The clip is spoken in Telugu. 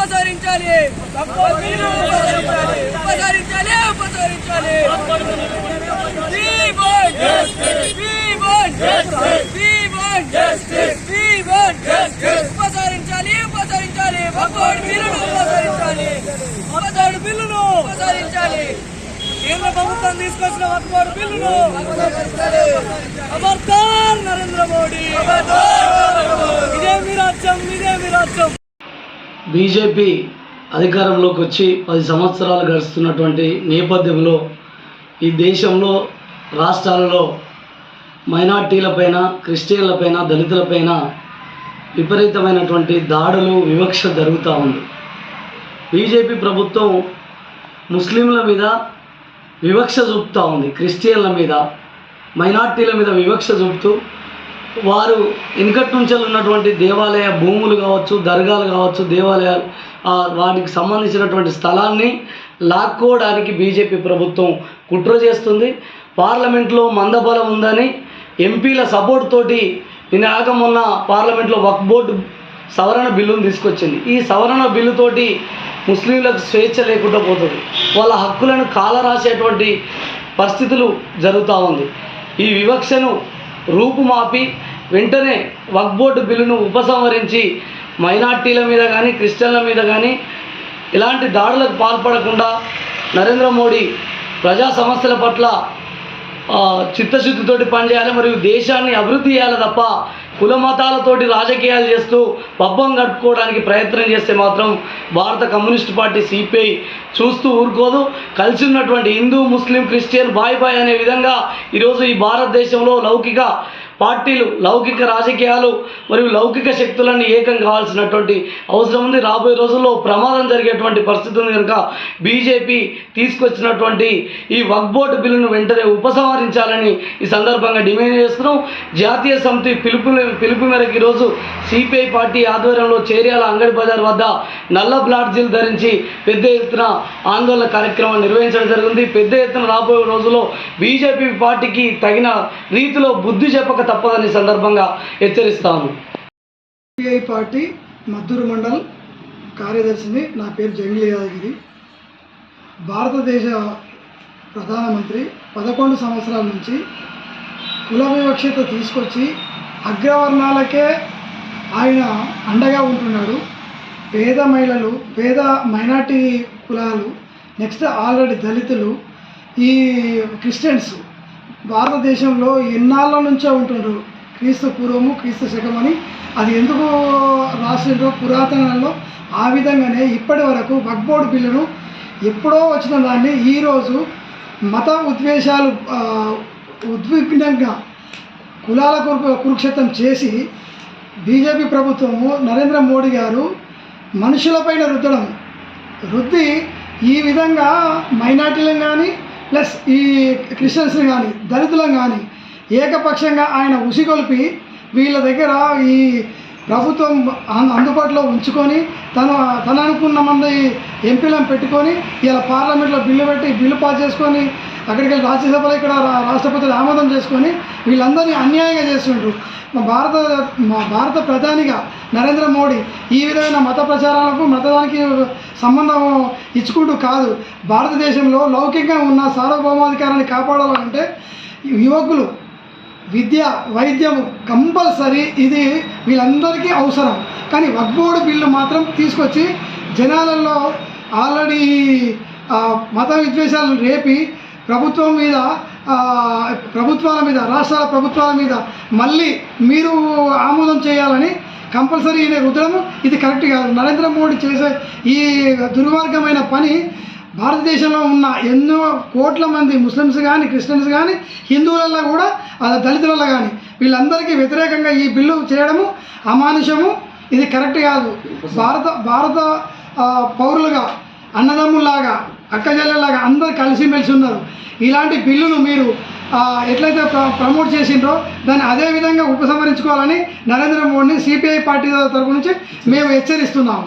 ఉపసరించాలి ఉపసరించాలి ఉపసరించాలి ఉపసరించాలి ఉపసరించాలి భగవాన్ బిల్లును ఉపసరించాలి ఉపసరణ బిల్లును ఉపసరించాలి కేంద్ర ప్రభుత్వం తీసుకొచ్చిన వక్ఫ్ బిల్లును ఖబర్దార్ నరేంద్ర మోడీ ఇదే మీ రాజ్యం ఇదే మీ రాజ్యం. బీజేపీ అధికారంలోకి వచ్చి 10 సంవత్సరాలు గడుస్తున్నటువంటి నేపథ్యంలో ఈ దేశంలో రాష్ట్రాలలో మైనార్టీలపైన, క్రిస్టియన్లపైన, దళితులపైన విపరీతమైనటువంటి దాడులు, వివక్ష జరుగుతూ ఉంది. బీజేపీ ప్రభుత్వం ముస్లింల మీద వివక్ష చూపుతూ ఉంది, క్రిస్టియన్ల మీద, మైనార్టీల మీద వివక్ష చూపుతూ వారు వెనుకటి నుంచి ఉన్నటువంటి దేవాలయ భూములు కావచ్చు, దర్గాలు కావచ్చు, దేవాలయాలు వాటికి సంబంధించినటువంటి స్థలాన్ని లాక్కోవడానికి బీజేపీ ప్రభుత్వం కుట్ర చేస్తుంది. పార్లమెంట్లో మందబలం ఉందని ఎంపీల సపోర్ట్ తోటి నిన్న మొన్న పార్లమెంట్లో వక్ఫ్ బోర్డు సవరణ బిల్లును తీసుకొచ్చింది. ఈ సవరణ బిల్లుతోటి ముస్లింలకు స్వేచ్ఛ లేకుండా పోతుంది, వాళ్ళ హక్కులను కాలరాసేటువంటి పరిస్థితులు జరుగుతూ ఉంది. ఈ వివక్షను రూపుమాపి వెంటనే వక్ఫ్ బోర్డు బిల్లును ఉపసంహరించి మైనార్టీల మీద కానీ, క్రిస్టియన్ల మీద కానీ ఇలాంటి దాడులకు పాల్పడకుండా నరేంద్ర మోడీ ప్రజా సమస్యల పట్ల చిత్తశుద్ధితోటి పనిచేయాలి, మరియు దేశాన్ని అభివృద్ధి చేయాలి తప్ప కుల మతాలతోటి రాజకీయాలు చేస్తూ పబ్బం గడుపుకోవడానికి ప్రయత్నం చేస్తే మాత్రం భారత కమ్యూనిస్ట్ పార్టీ సిపిఐ చూస్తూ ఊరుకోదు. కలిసి ఉన్నటువంటి హిందూ, ముస్లిం, క్రిస్టియన్ బాయ్ అనే విధంగా ఈరోజు ఈ భారతదేశంలో లౌకిక పార్టీలు, లౌకిక రాజకీయాలు మరియు లౌకిక శక్తులన్నీ ఏకం కావాల్సినటువంటి అవసరం ఉంది. రాబోయే రోజుల్లో ప్రమాదం జరిగేటువంటి పరిస్థితి ఉంది కనుక బీజేపీ తీసుకొచ్చినటువంటి ఈ వక్ఫ్ బోర్డు బిల్లును వెంటనే ఉపసంహరించాలని ఈ సందర్భంగా డిమాండ్ చేస్తున్నాం. జాతీయ సమితి పిలుపు మేరకు ఈరోజు సిపిఐ పార్టీ ఆధ్వర్యంలో చేర్యాల అంగడి బజార్ వద్ద నల్ల బ్లాడ్జీలు ధరించి పెద్ద ఎత్తున ఆందోళన కార్యక్రమాన్ని నిర్వహించడం జరిగింది. పెద్ద ఎత్తున రాబోయే రోజుల్లో బీజేపీ పార్టీకి తగిన రీతిలో బుద్ధి చెప్పక తప్పదని సందర్భంగా హెచ్చరిస్తాను. సిపిఐ పార్టీ మద్దూరు మండల్ కార్యదర్శిని. నా పేరు జంగిలి యాదగిరి. భారతదేశ ప్రధానమంత్రి 11 సంవత్సరాల నుంచి కుల వివక్షత తీసుకొచ్చి అగ్రవర్ణాలకే ఆయన అండగా ఉంటున్నాడు. పేద మహిళలు, పేద మైనార్టీ కులాలు, నెక్స్ట్ ఆల్రెడీ దళితులు, ఈ క్రిస్టియన్స్ భారతదేశంలో ఎన్నాళ్ళ నుంచో ఉంటున్నారు. క్రీస్తు పూర్వము, క్రీస్తు శకమని అది ఎందుకు రాసిండ్రో పురాతనంలో ఆ విధంగానే ఇప్పటి వరకు వక్ఫ్ బోర్డు బిల్లును ఎప్పుడో వచ్చిన దాన్ని ఈరోజు మత ఉద్వేషాలు ఉద్విగ్నంగా కులాల కురుక్షేత్రం చేసి బీజేపీ ప్రభుత్వము, నరేంద్ర మోడీ గారు మనుషులపైన రుద్ది ఈ విధంగా మైనార్టీలను కానీ ప్లస్ ఈ క్రిస్టియన్స్ని కానీ, దళితులను కానీ ఏకపక్షంగా ఆయన ఉసిగొల్పి వీళ్ళ దగ్గర ఈ ప్రభుత్వం అందుబాటులో ఉంచుకొని తను అనుకున్న మంది ఎంపీలను పెట్టుకొని ఇలా పార్లమెంట్లో బిల్లు పెట్టి బిల్లు పాస్ చేసుకొని అక్కడికి వెళ్ళి రాజ్యసభలో ఇక్కడ రాష్ట్రపతిని ఆమోదం చేసుకొని వీళ్ళందరినీ అన్యాయంగా చేస్తుంటారు. మా భారత ప్రధానిగా నరేంద్ర మోడీ ఈ విధమైన మత ప్రచారాలకు, మతానికి సంబంధం ఇచ్చుకుంటూ కాదు, భారతదేశంలో లౌకికంగా ఉన్న సార్వభౌమాధికారాన్ని కాపాడాలంటే యువకులు విద్య, వైద్యం కంపల్సరీ, ఇది వీళ్ళందరికీ అవసరం. కానీ వక్ఫ్ బోర్డు బిల్లు మాత్రం తీసుకొచ్చి జనాలలో ఆల్రెడీ మత విద్వేషాలను రేపి ప్రభుత్వాల మీద రాష్ట్రాల ప్రభుత్వాల మీద మళ్ళీ మీరు ఆమోదం చేయాలని కంపల్సరీ రుద్దడం ఇది కరెక్ట్ కాదు. నరేంద్ర మోడీ చేసే ఈ దుర్మార్గమైన పని భారతదేశంలో ఉన్న ఎన్నో కోట్ల మంది ముస్లిమ్స్ కానీ, క్రిస్టియన్స్ కానీ, హిందువులలో కూడా, దళితులలో కానీ వీళ్ళందరికీ వ్యతిరేకంగా ఈ బిల్లు చేయడము అమానుషము, ఇది కరెక్ట్ కాదు. భారత పౌరులుగా, అన్నదమ్ముల్లాగా, అక్కజల్లెలాగా అందరు కలిసిమెలిసి ఉన్నారు. ఇలాంటి బిల్లును మీరు ఎట్లయితే ప్రమోట్ చేసిండ్రో దాన్ని అదేవిధంగా ఉపసంహరించుకోవాలని నరేంద్ర మోడీని సిపిఐ పార్టీ తరపు నుంచి మేము హెచ్చరిస్తున్నాము.